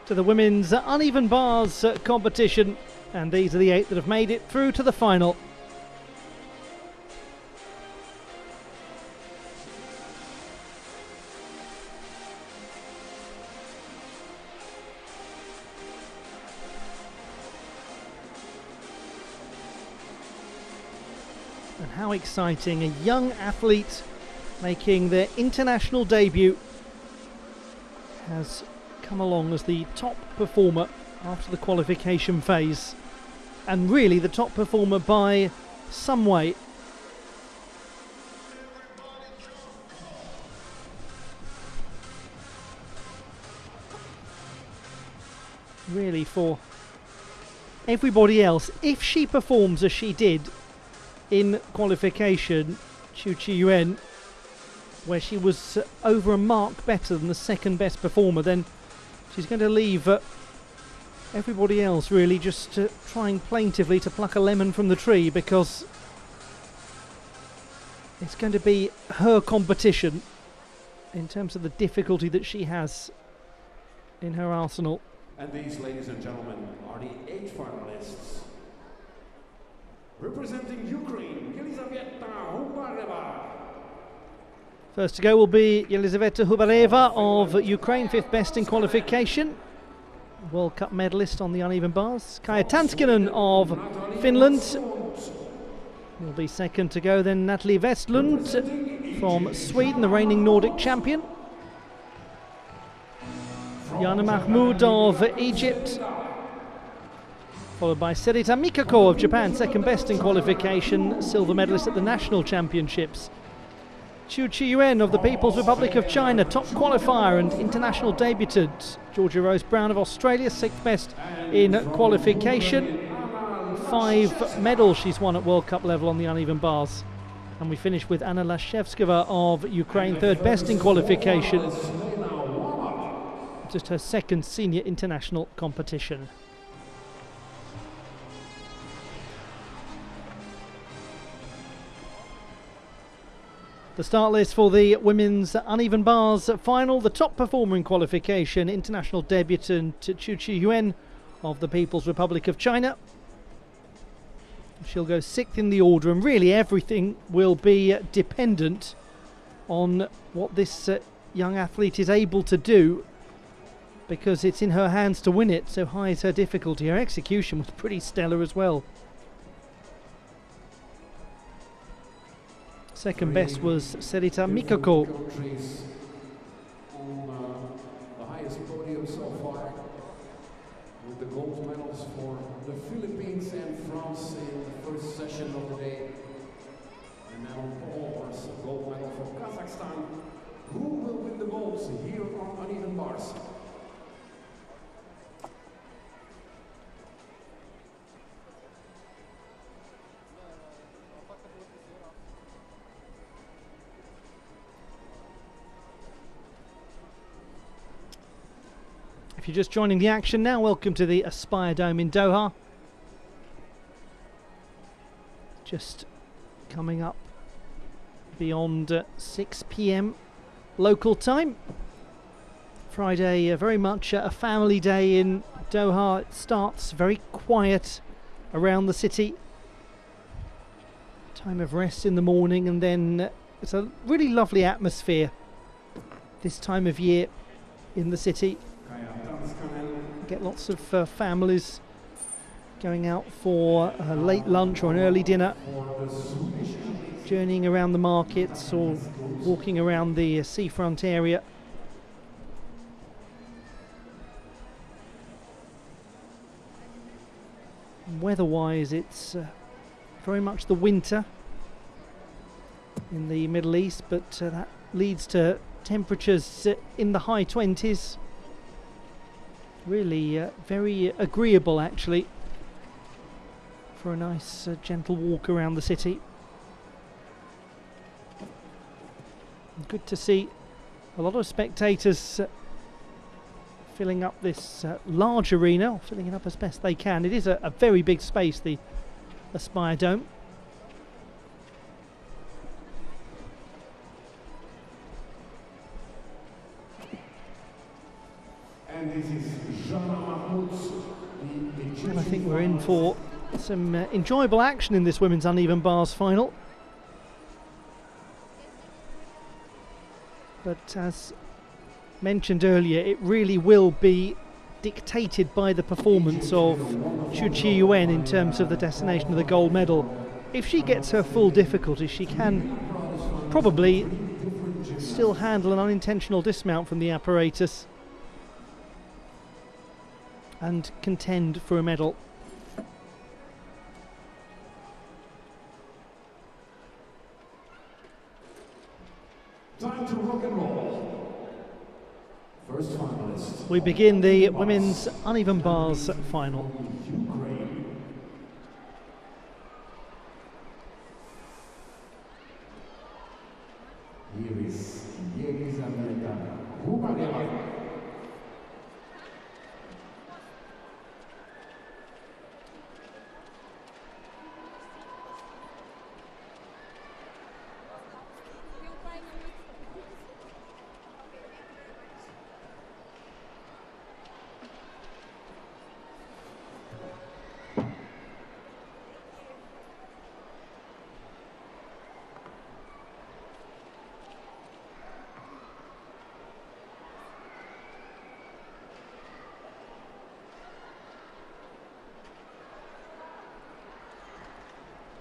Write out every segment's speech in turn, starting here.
to the women's uneven bars competition, and these are the 8 that have made it through to the final. And how exciting, a young athlete making their international debut has come along as the top performer after the qualification phase, and really the top performer by some way. Really, for everybody else, if she performs as she did in qualification, Chu Chi-Yuen, where she was over a mark better than the second best performer, then she's going to leave everybody else really just trying plaintively to pluck a lemon from the tree, because it's going to be her competition in terms of the difficulty that she has in her arsenal. And these, ladies and gentlemen, are the 8 finalists. Representing Ukraine, Yelizaveta Hubareva. First to go will be Yelizaveta Hubareva of Ukraine, 5th best in qualification. World Cup medalist on the uneven bars. Kaija Tanskinen of Finland will be second to go. Then Natalie Westlund from Sweden, the reigning Nordic champion. Yana Mahmoud of Egypt, followed by Serita Mikako of Japan, second best in qualification, silver medalist at the national championships. Chu Chi-Yuen of the People's Republic of China, top qualifier and international debutant. Georgia Rose Brown of Australia, 6th best in qualification. 5 medals she's won at World Cup level on the uneven bars. And we finish with Anna Lashevskova of Ukraine, 3rd best in qualification. Just her 2nd senior international competition. The start list for the women's uneven bars final. The top performer in qualification, international debutant Chu Chi-Yuen of the People's Republic of China. She'll go 6th in the order, and really everything will be dependent on what this young athlete is able to do, because it's in her hands to win it. So high is her difficulty. Her execution was pretty stellar as well. Second best was Serita Mikako. On the highest podium so far, with the gold medals for the Philippines and France in the first session of the day. And now bars, a gold medal for Kazakhstan. Who will win the golds here on uneven bars? If you're just joining the action now, welcome to the Aspire Dome in Doha. Just coming up beyond 6 p.m. local time. Friday, very much a family day in Doha. It starts very quiet around the city. Time of rest in the morning, and then it's a really lovely atmosphere this time of year in the city. Get lots of families going out for a late lunch or an early dinner, journeying around the markets or walking around the seafront area. Weather-wise, it's very much the winter in the Middle East, but that leads to temperatures in the high 20s. Really very agreeable, actually, for a nice gentle walk around the city. Good to see a lot of spectators filling up this large arena, filling it up as best they can. It is a very big space, the Aspire Dome. And this is Jana Mahmoud, the Egyptian. And I think we're in for some enjoyable action in this women's uneven bars final. But as mentioned earlier, it really will be dictated by the performance of Chu Chi-Yuen in terms of the destination of the gold medal. If she gets her full difficulty, she can probably still handle an unintentional dismount from the apparatus and contend for a medal. Time to rock and roll. First finalist. We begin the women's uneven bars final. Ukraine. Here is Yelizaveta Hubareva.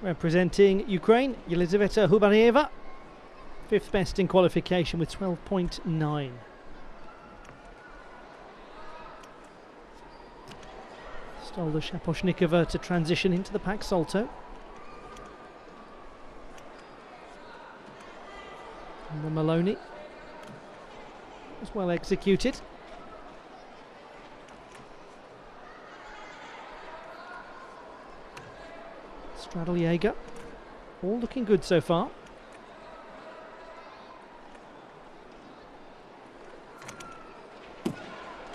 Representing Ukraine, Yelizaveta Hubareva, 5th best in qualification with 12.9. Stolda Shaposhnikova to transition into the pack salto. And the Maloney was well executed. Straddle Jaeger, all looking good so far.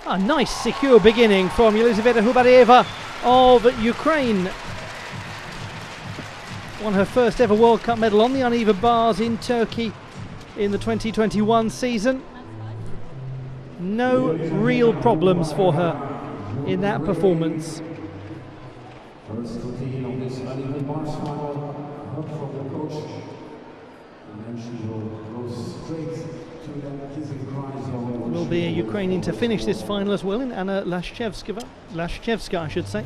A nice secure beginning from Yelizaveta Hubareva of Ukraine. Won her first ever World Cup medal on the uneven bars in Turkey in the 2021 season. No real problems for her in that performance. First routine of this uneven bars final, help from the coach. And then she will go straight to that kissing cry zone. Will be a Ukrainian to finish this final as well in Anna Lashchevska, I should say.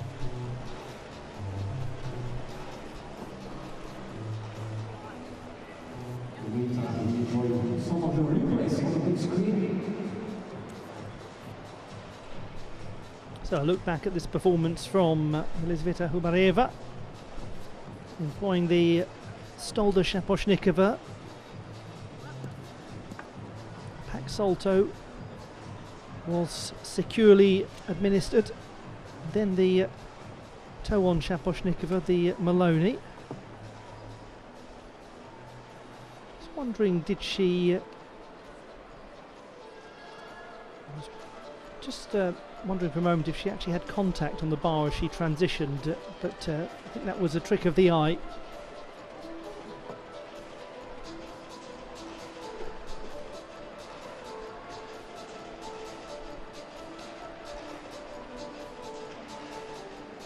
In the meantime, we enjoy some of the replays on the big screen. So a look back at this performance from Yelizaveta Hubareva, employing the Stolda Shaposhnikova. Pack salto was securely administered. Then the toe on Shaposhnikova, the Maloney. Just wondering, did she... wondering for a moment if she actually had contact on the bar as she transitioned, but I think that was a trick of the eye.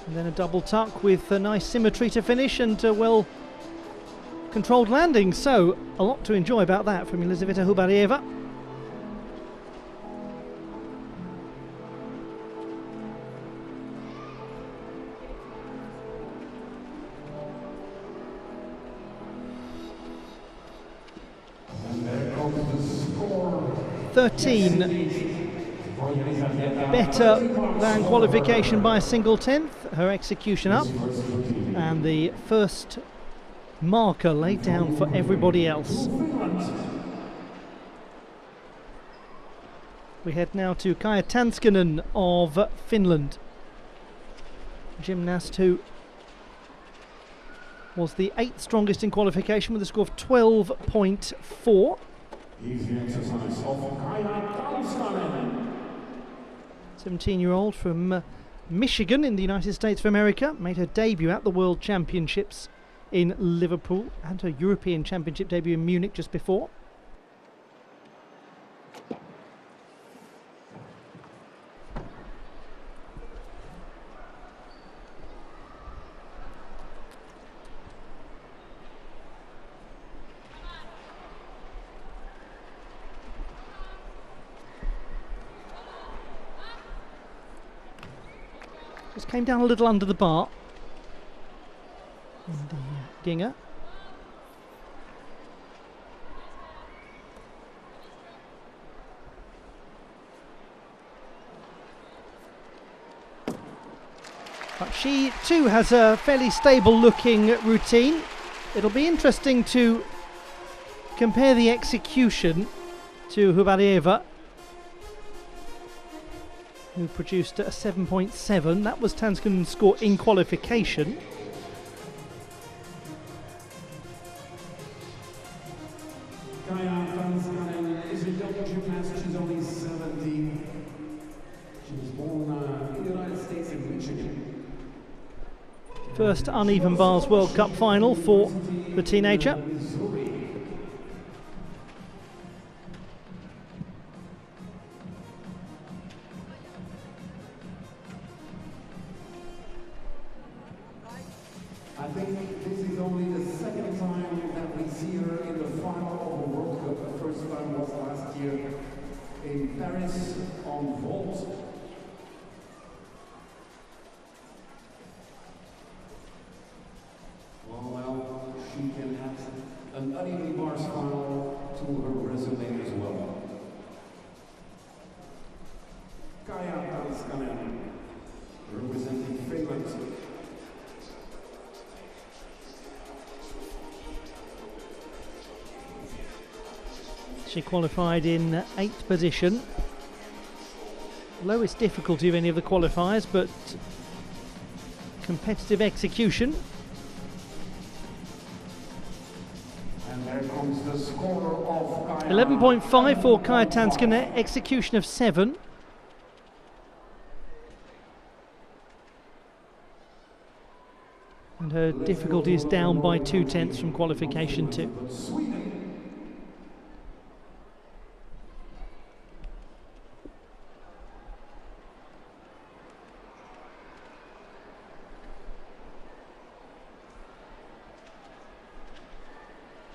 And then a double tuck with a nice symmetry to finish and a well controlled landing. So a lot to enjoy about that from Yelizaveta Hubareva. And there comes the score. 13 better than qualification by a single tenth. Her execution up and the first marker laid down for everybody else. We head now to Kaija Tanskanen of Finland, gymnast who was the 8th strongest in qualification with a score of 12.4. Here's the exercise of Kaija Tanskanen. 17-year-old from Michigan in the United States of America, made her debut at the World Championships in Liverpool and her European Championship debut in Munich just before. Just came down a little under the bar. And the Ginger. But she too has a fairly stable looking routine. It'll be interesting to compare the execution to Hubarieva, who produced a 7.7. That was Tanskanen's score in qualification. Tanscanen is a young gymnast. She's only 17. She was born in the United States in Michigan. First uneven bars World Cup final for the teenager. I think this is only the second time that we see her in the final of the World Cup. The first time was last year in Paris on vault. Well, she can add an uneven bars final to her resume as well. Tanscanen, representing Finland. She qualified in 8th position. Lowest difficulty of any of the qualifiers, but competitive execution. And there comes the score of 11.5 for Kaja Tanskanen, execution of 7. And her difficulty is down by 2/10 from qualification 2.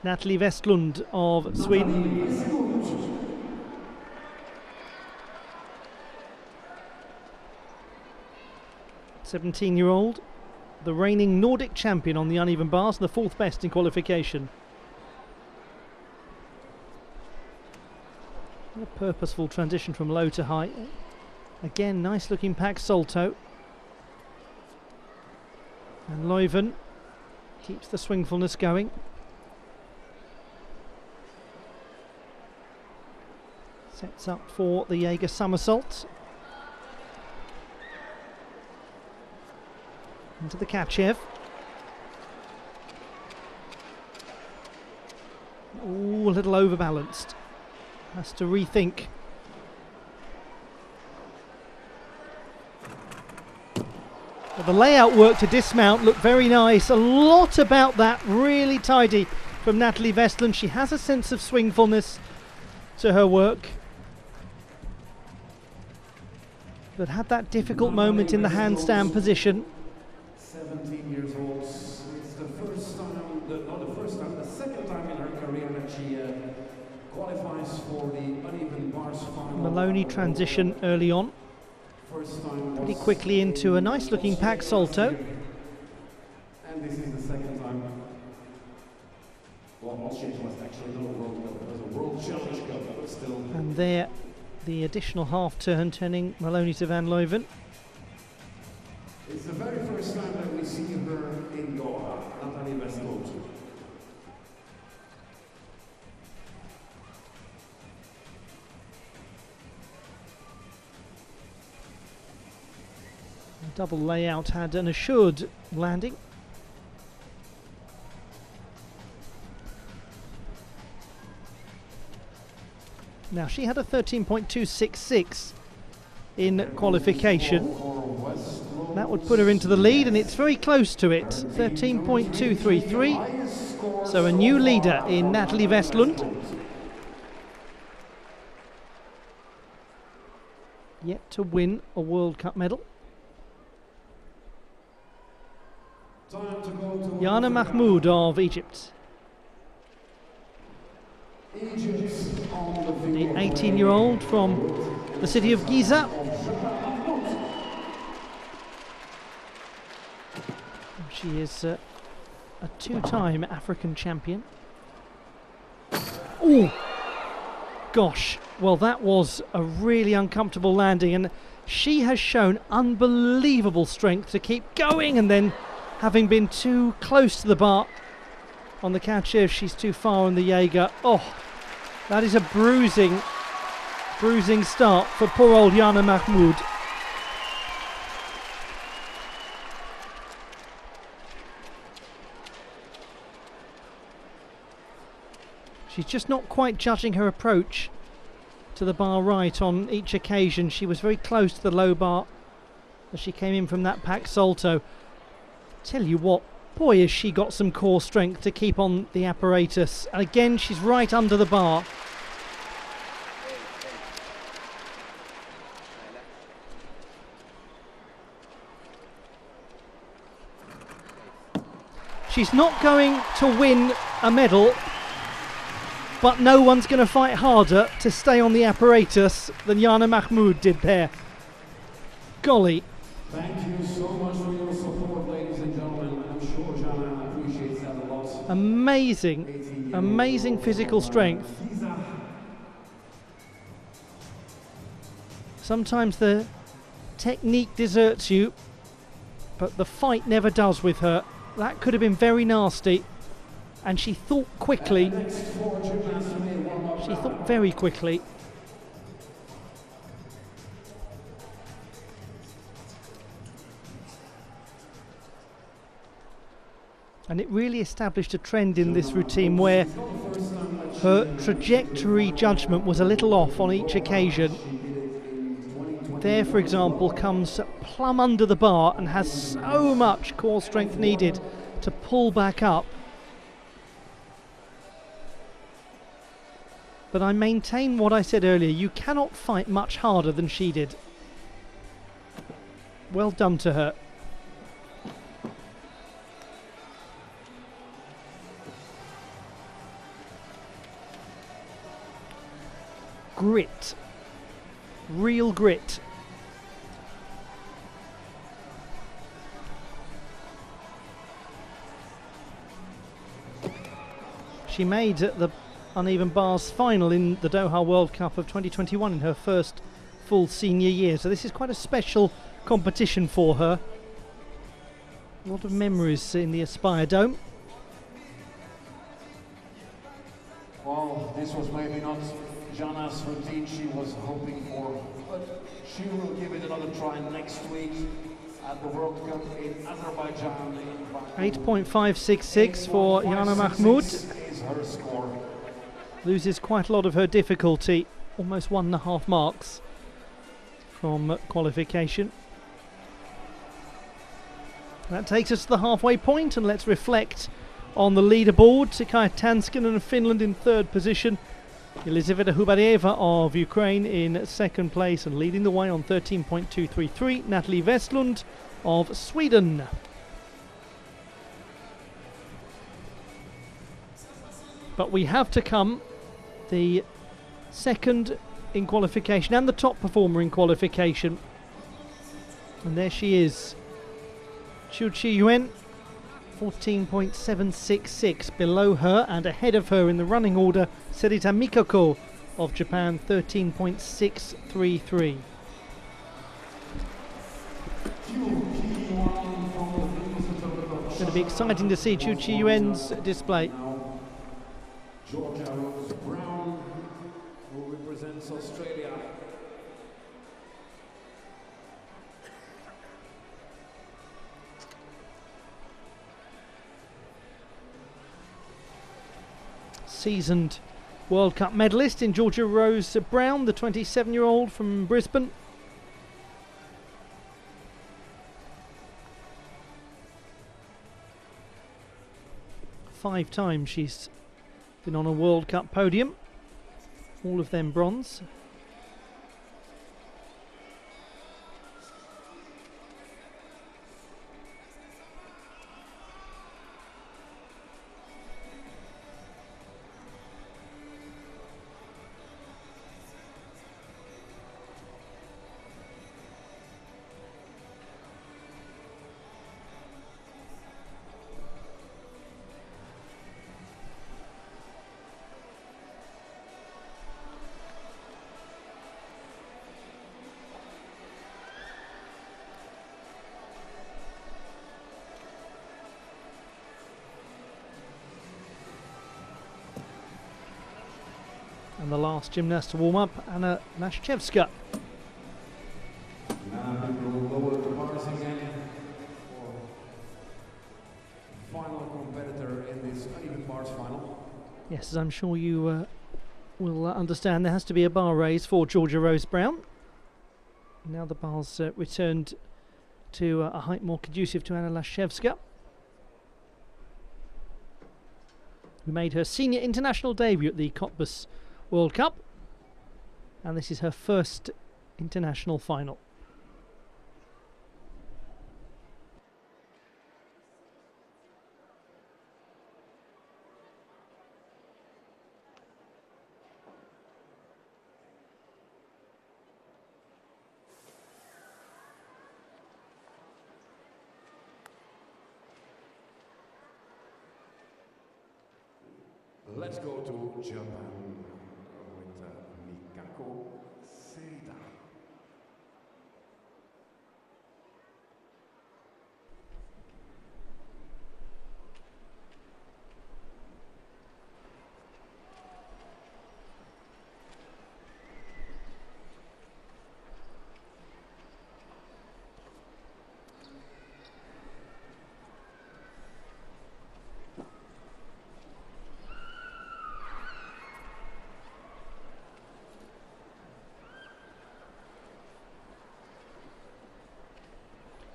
Natalie Westlund of Sweden. 17-year-old, the reigning Nordic champion on the uneven bars, and the 4th best in qualification. A purposeful transition from low to high. Again, nice looking pack salto. And Leuven keeps the swingfulness going. Sets up for the Jaeger somersault. Into the Kachev. Ooh, a little overbalanced. Has to rethink. Well, the layout work to dismount looked very nice. A lot about that, really tidy from Natalie Westlund. She has a sense of swingfulness to her work, but had that difficult moment in the handstand position. 17 years old. It's the first time, not the first time, the second time in her career that she qualifies for the uneven bars final. Maloney transition early on. First time Pretty quickly into a nice looking pack salto. And this is the second time. Well, Auschwitz was actually not a World Cup, it was a World Challenge Cup, but still. And there, the additional half turn turning Maloney to Van Leuven. It's the very first time that we see her in Doha, Natalie Westlund. The double layout had an assured landing. Now she had a 13.266 in qualification. That would put her into the lead, and it's very close to it. 13.233. So a new leader in Natalie Westlund. Yet to win a World Cup medal. Yana Mahmoud of Egypt. The 18-year-old from the city of Giza. She is a two-time African champion. Oh, gosh. Well, that was a really uncomfortable landing, and she has shown unbelievable strength to keep going, and then having been too close to the bar on the catch if she's too far on the Jaeger. Oh, that is a bruising start for poor old Jana Mahmoud. She's just not quite judging her approach to the bar right on each occasion. She was very close to the low bar as she came in from that pack salto. Tell you what, boy, has she got some core strength to keep on the apparatus. And again, she's right under the bar. She's not going to win a medal, but no one's going to fight harder to stay on the apparatus than Jana Mahmoud did there. Golly. Thank you so much for your support, ladies and gentlemen. I'm sure Jana appreciates that a lot. Amazing physical strength. Sometimes the technique deserts you, but the fight never does with her. That could have been very nasty, and she thought quickly. She thought very quickly. And it really established a trend in this routine where her trajectory judgment was a little off on each occasion. There, for example, comes plumb under the bar and has so much core strength needed to pull back up. But I maintain what I said earlier, you cannot fight much harder than she did. Well done to her. Grit. Real grit. She made the uneven bars final in the Doha World Cup of 2021 in her first full senior year. So this is quite a special competition for her. A lot of memories in the Aspire Dome. Well, this was maybe not Jana's routine she was hoping for, but she will give it another try next week at the World Cup in Azerbaijan. 8.566 for Jana Mahmoud. Is her score. Loses quite a lot of her difficulty, almost 1.5 marks from qualification. That takes us to the halfway point, and let's reflect on the leaderboard. Tikaya Tanskinen of Finland in third position. Elizaveta Hubareva of Ukraine in second place, and leading the way on 13.233, Natalie Westlund of Sweden. But we have to come the second in qualification and the top performer in qualification. And there she is. Chu Chi-yuen, 14.766. Below her and ahead of her in the running order, Serita Mikako of Japan, 13.633. It's going to be exciting to see Chu Chi-yuen's display. Georgia Rose Brown, who represents Australia. Seasoned World Cup medalist in Georgia Rose Brown, the 27-year-old from Brisbane. Five times she's been on a World Cup podium, all of them bronze. And the last gymnast to warm up, Anna Lashchevska. Now people will lower the bars again for final competitor in this uneven bars final. Yes, as I'm sure you will understand, there has to be a bar raise for Georgia Rose Brown. Now the bars returned to a height more conducive to Anna Lashchevska, who made her senior international debut at the Doha World Cup, and this is her first international final. Let's go to Japan with Mikako Seita.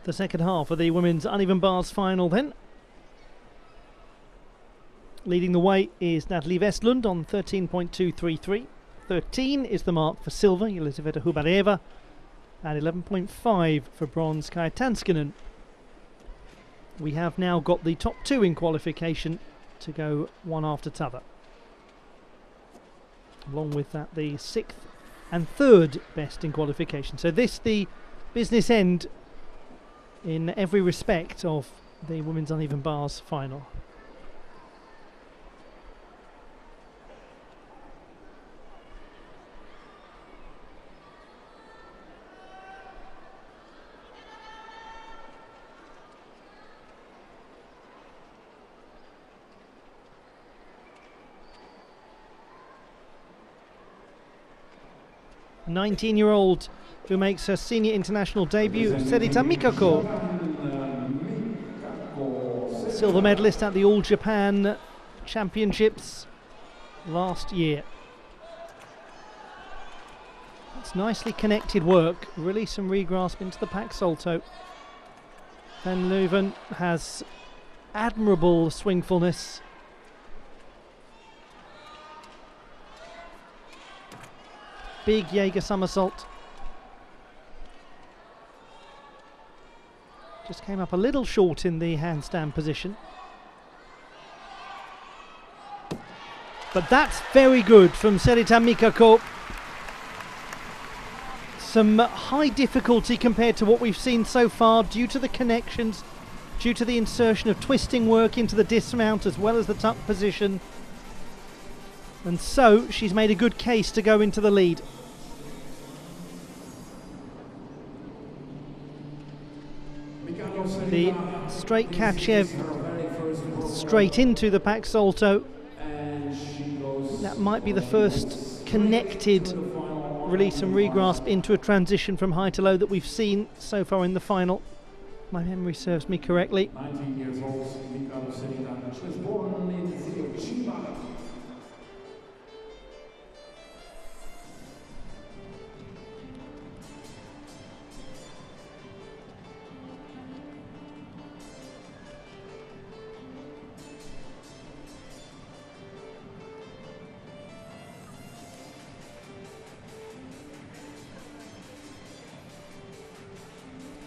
The second half of the women's uneven bars final then. Leading the way is Natalie Vestlund on 13.233. 13 is the mark for silver, Elizaveta Hubareva, and 11.5 for bronze, Kaja Tanskinen. We have now got the top two in qualification to go one after t'other. Along with that, the sixth and third best in qualification. So this, the business end in every respect of the women's uneven bars final. A 19-year-old who makes her senior international debut, Serita Mikako, silver medalist at the All Japan Championships last year. It's nicely connected work, release and regrasp into the pack salto. Van Leuven has admirable swingfulness. Big Jaeger somersault. Just came up a little short in the handstand position. But that's very good from Serita Mikako. Some high difficulty compared to what we've seen so far due to the connections, due to the insertion of twisting work into the dismount as well as the tuck position. And so she's made a good case to go into the lead. The straight Kachev straight into the pack salto. That might be the first connected release and regrasp into a transition from high to low that we've seen so far in the final. My memory serves me correctly. 19 years old, Mikako Seita. She was born in the city of Chiba.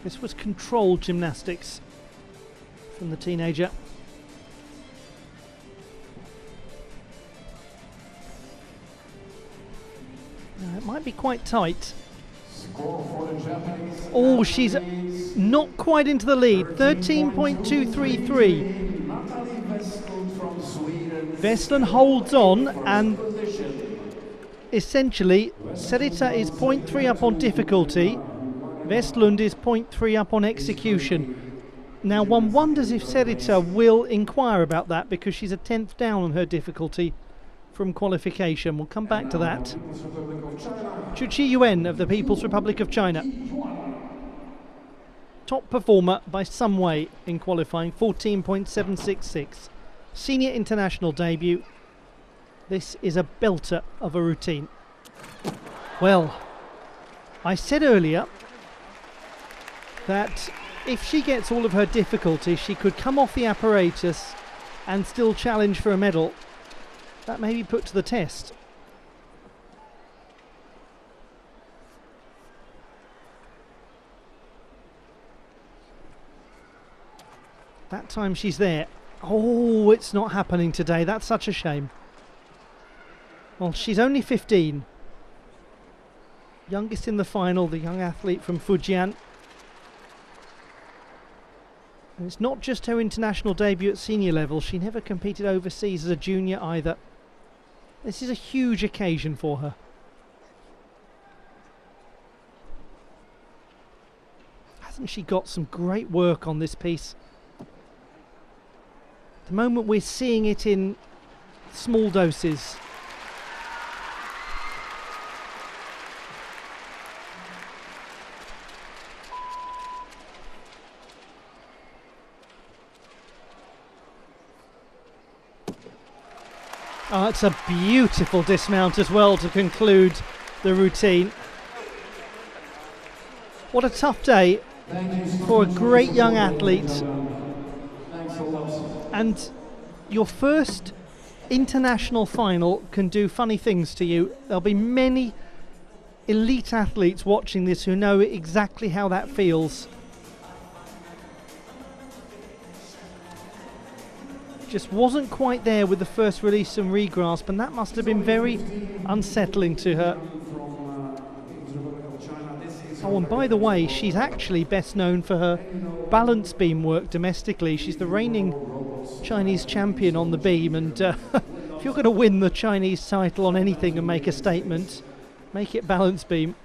This was controlled gymnastics from the teenager. Now, it might be quite tight. Oh, she's not quite into the lead. 13.233. Vestlund holds on, and essentially Serita is 0.3 up on difficulty. Vestlund is 0.3 up on execution. Now one wonders if Serita will inquire about that, because she's a 10th down on her difficulty from qualification. We'll come back to that. Chu Chi-yuen of the People's Republic of China. Top performer by some way in qualifying, 14.766. Senior international debut. This is a belter of a routine. Well, I said earlier that if she gets all of her difficulties, she could come off the apparatus and still challenge for a medal. That may be put to the test. That time she's there. Oh, it's not happening today. That's such a shame. Well, she's only 15. Youngest in the final, the young athlete from Fujian. And it's not just her international debut at senior level. She never competed overseas as a junior either. This is a huge occasion for her. Hasn't she got some great work on this piece? At the moment we're seeing it in small doses. Oh, it's a beautiful dismount as well to conclude the routine. What a tough day for a great young athlete. And your first international final can do funny things to you. There'll be many elite athletes watching this who know exactly how that feels. Just wasn't quite there with the first release and regrasp, and that must have been very unsettling to her. Oh, and by the way, she's actually best known for her balance beam work domestically. She's the reigning Chinese champion on the beam, and if you're going to win the Chinese title on anything and make a statement, make it balance beam.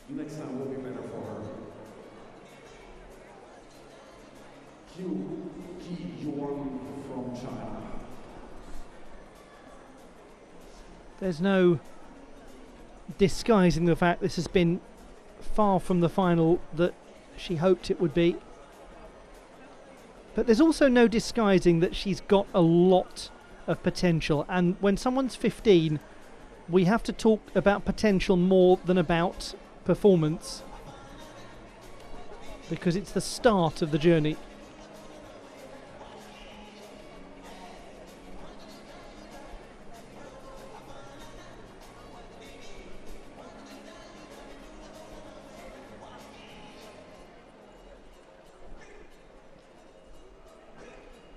Next time will be better for her. Chu Chi-yuen from China. There's no disguising the fact this has been far from the final that she hoped it would be. But there's also no disguising that she's got a lot of potential, and when someone's 15 we have to talk about potential more than about performance, because it's the start of the journey.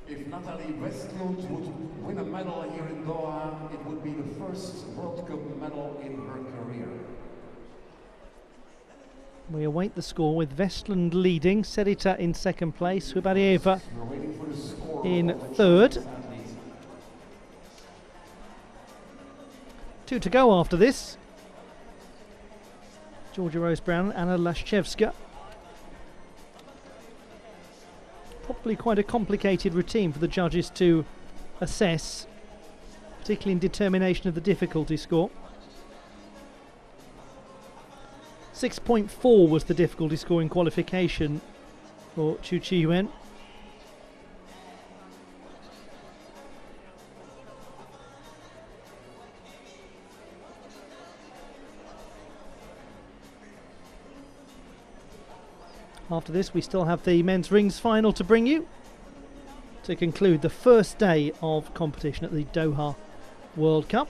If Natalie Westlund would win a medal here in Doha, it would be the first World Cup medal in her career. We await the score with Westlund leading, Serita in second place, Hubarieva in third. 2 to go after this. Georgia Rose Brown, Anna Lashchevska. Probably quite a complicated routine for the judges to assess, particularly in determination of the difficulty score. 6.4 was the difficulty score in qualification for Chu Chi-yuen. After this, we still have the men's rings final to bring you to conclude the first day of competition at the Doha World Cup.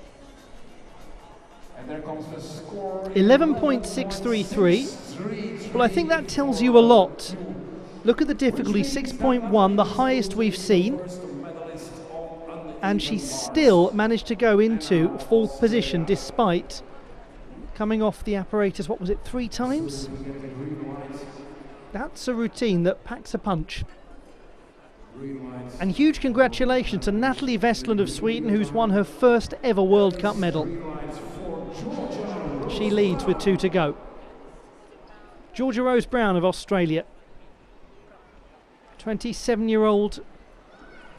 And there comes the score. 11.633. Well, I think that tells you a lot. Look at the difficulty, 6.1, the highest we've seen. And she still managed to go into fourth position despite coming off the apparatus, what was it, 3 times? That's a routine that packs a punch. And huge congratulations to Natalie Westlund of Sweden, who's won her first ever World Cup medal. She leads with 2 to go. Georgia Rose Brown of Australia 27-year-old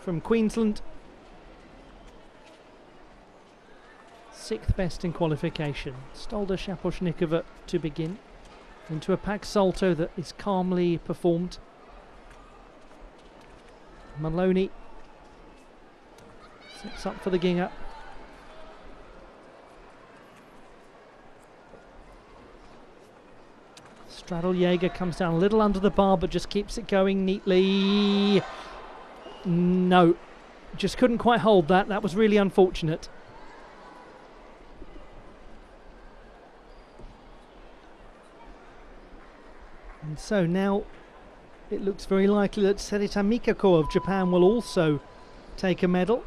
from Queensland. 6th best in qualification. Stolda Shaposhnikova to begin. Into a pack salto that is calmly performed. Maloney sets up for the Ginger. Straddle Jaeger comes down a little under the bar but just keeps it going neatly. No, just couldn't quite hold that. That was really unfortunate. And so now it looks very likely that Serita Mikako of Japan will also take a medal.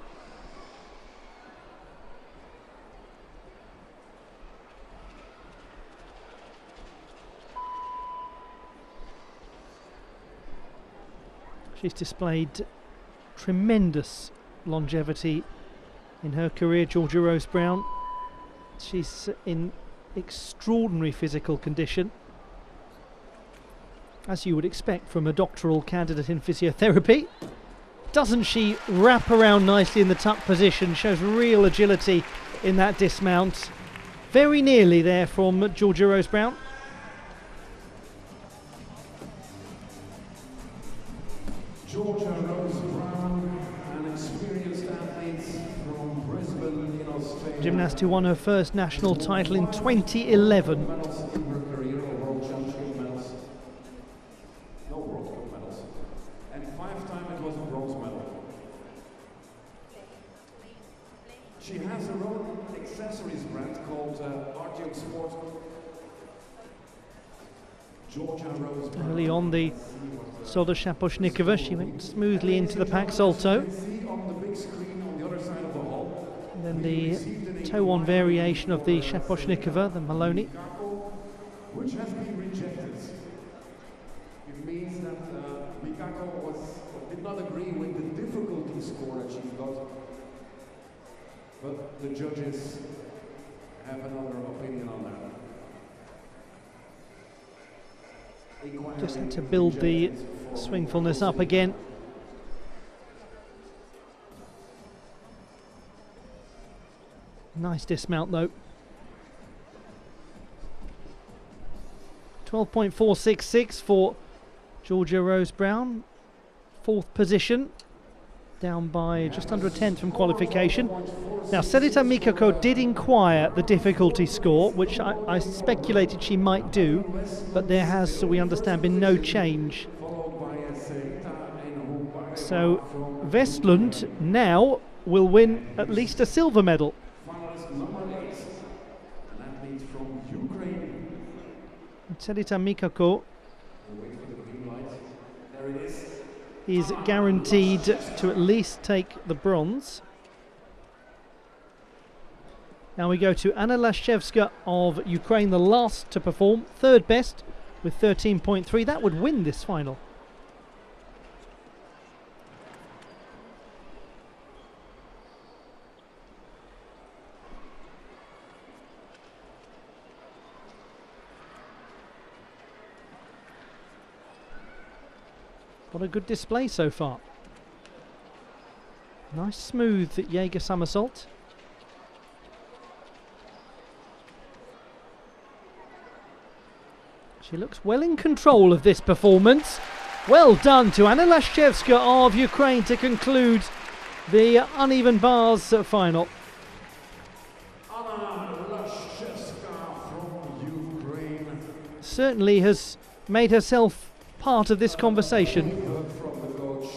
She's displayed tremendous longevity in her career, Georgia Rose Brown. She's in extraordinary physical condition, as you would expect from a doctoral candidate in physiotherapy. Doesn't she wrap around nicely in the tuck position, shows real agility in that dismount. Very nearly there from Georgia Rose Brown. Georgia Rose Brown, an experienced athlete from Brisbane in Australia. Gymnast who won her first national title in 2011. Medals in her career, World Championship medals. No World Cup medals. And 5 times it was a bronze medal. She has her own accessories brand called Artyom Sport. Georgia Rose Brown. Early on, the Stolda Shaposhnikova, she went smoothly into the pack salto. And then the toe-on variation of the Shaposhnikova, the Maloney. Which has been rejected. It means that Mikako did not agree with the difficulty score that she got. But the judges have another opinion on that. Just had to build the swingfulness up again. Nice dismount though. 12.466 for Georgia Rose Brown. 4th position, down by just under a tenth from qualification. Now, Serita Mikako did inquire the difficulty score, which I speculated she might do, but there has, we understand, been no change. So Vestlund now will win at least a silver medal. Serita Mikako is guaranteed to at least take the bronze. Now we go to Anna Lashchevska of Ukraine, the last to perform, 3rd best with 13.3. That would win this final. What a good display so far. Nice smooth Jaeger somersault. She looks well in control of this performance. Well done to Anna Lashchevska of Ukraine to conclude the uneven bars final. Anna Lashchevska from Ukraine. Certainly has made herself part of this conversation. From the coach.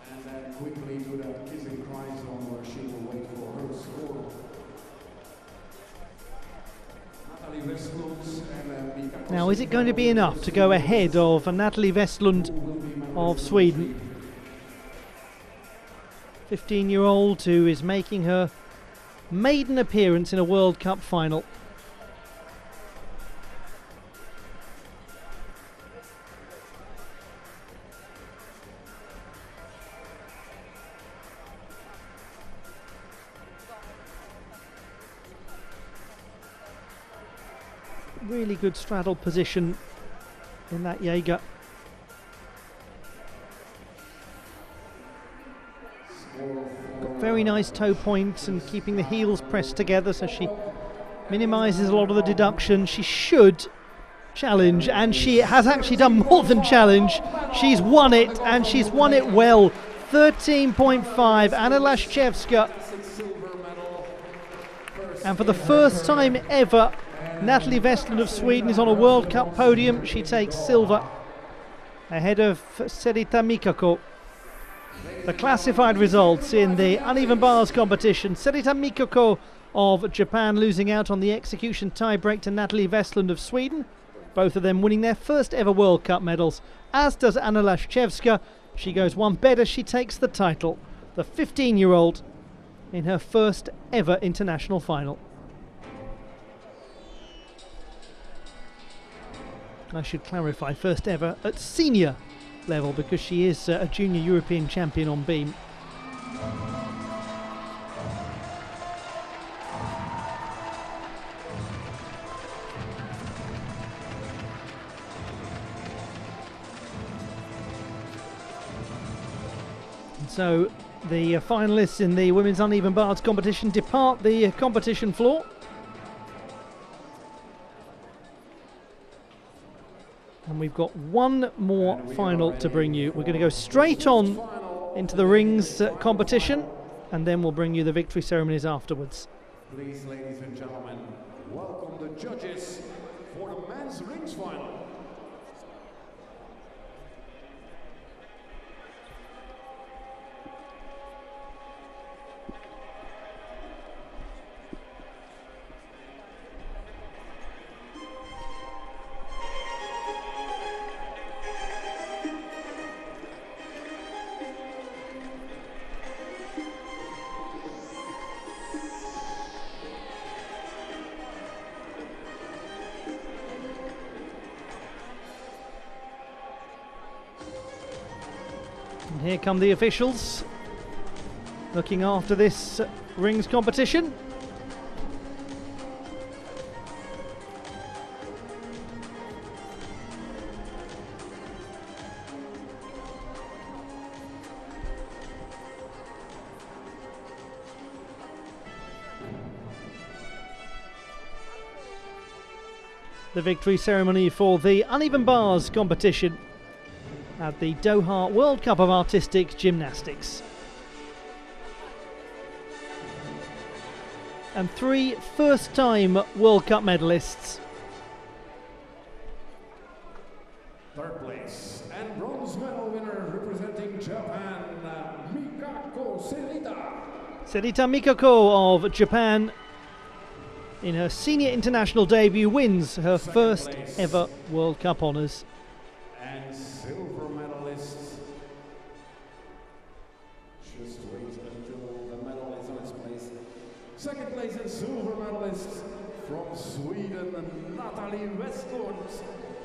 And then quickly to that kissing cry zone where she will wait for her score. Natalie Vestlund and Mikako. Now, is it going to be enough to go ahead of Natalie Vestlund of Sweden? 15-year-old who is making her maiden appearance in a World Cup final. Really good straddle position in that Jaeger. Got very nice toe points and keeping the heels pressed together, so she minimises a lot of the deduction. She should challenge, and she has actually done more than challenge. She's won it, and she's won it well. 13.5, Anna Lashchevska. And for the first time ever, Natalie Westlund of Sweden is on a World Cup podium. She takes silver ahead of Serita Mikako. The classified results in the uneven bars competition: Serita Mikako of Japan losing out on the execution tie-break to Natalie Westlund of Sweden, both of them winning their first ever World Cup medals, as does Anna Lashchevska. She goes one better, she takes the title, the 15-year-old in her first ever international final. I should clarify, first ever at senior level, because she is a junior European champion on beam. So the finalists in the women's uneven bars competition depart the competition floor. And we've got one more final to bring you. We're going to go straight on into the rings competition, and then we'll bring you the victory ceremonies afterwards. Please, ladies and gentlemen, welcome the judges for the men's rings final. And here come the officials looking after this rings competition. The victory ceremony for the uneven bars competition at the Doha World Cup of Artistic Gymnastics. And three first-time World Cup medalists. Third place and bronze medal winner representing Japan, Mikako Serita. Serita Mikako of Japan, in her senior international debut, wins her first ever World Cup honours. And silver medalists. Just wait until the medal is on its place. Second place and silver medalists from Sweden, Natalie Westlund.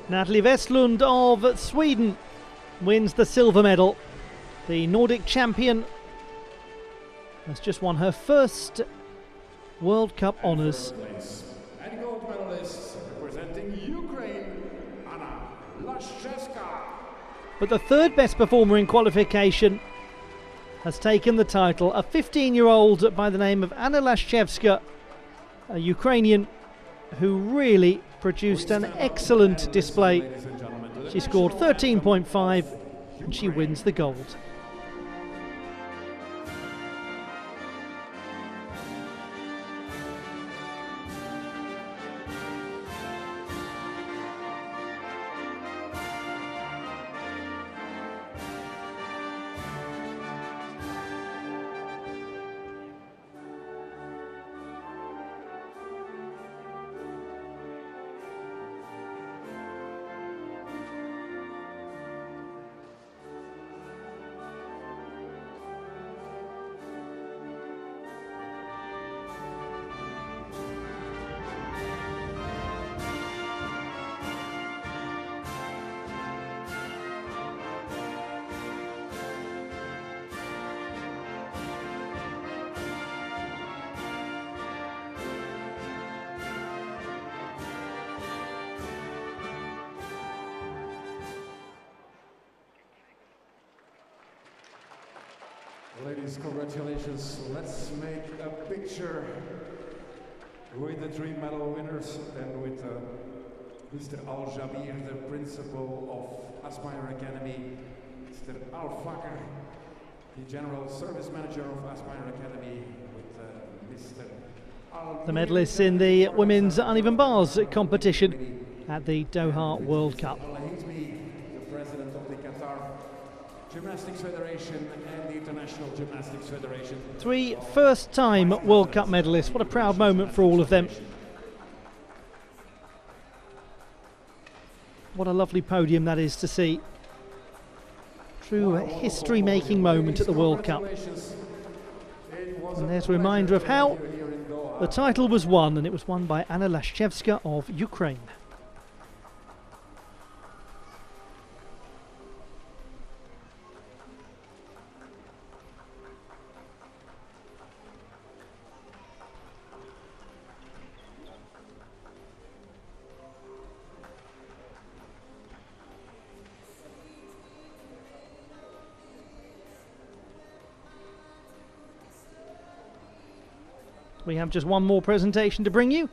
Natalie Westlund of Sweden wins the silver medal. The Nordic champion has just won her first World Cup honours. And gold medalists representing Ukraine, Anna Lashchevska. But the third best performer in qualification has taken the title, a 15-year-old by the name of Anna Lashchevska, a Ukrainian who really produced an excellent display. She scored 13.5 and she wins the gold. Ladies, congratulations. Let's make a picture with the 3 medal winners and with Mr. Al-Jabir, the principal of Aspire Academy, Mr. Al-Fakr, the general service manager of Aspire Academy, with Mr. The medalists in the women's uneven bars competition at the Doha World Cup. The president of the Qatar Gymnastics Federation and the International Gymnastics Federation. 3 first-time World Cup medalists. What a proud moment for all of them. What a lovely podium that is to see. True history-making moment at the World Cup. And there's a reminder of how the title was won, and it was won by Anna Lashchevska of Ukraine. We have just one more presentation to bring you.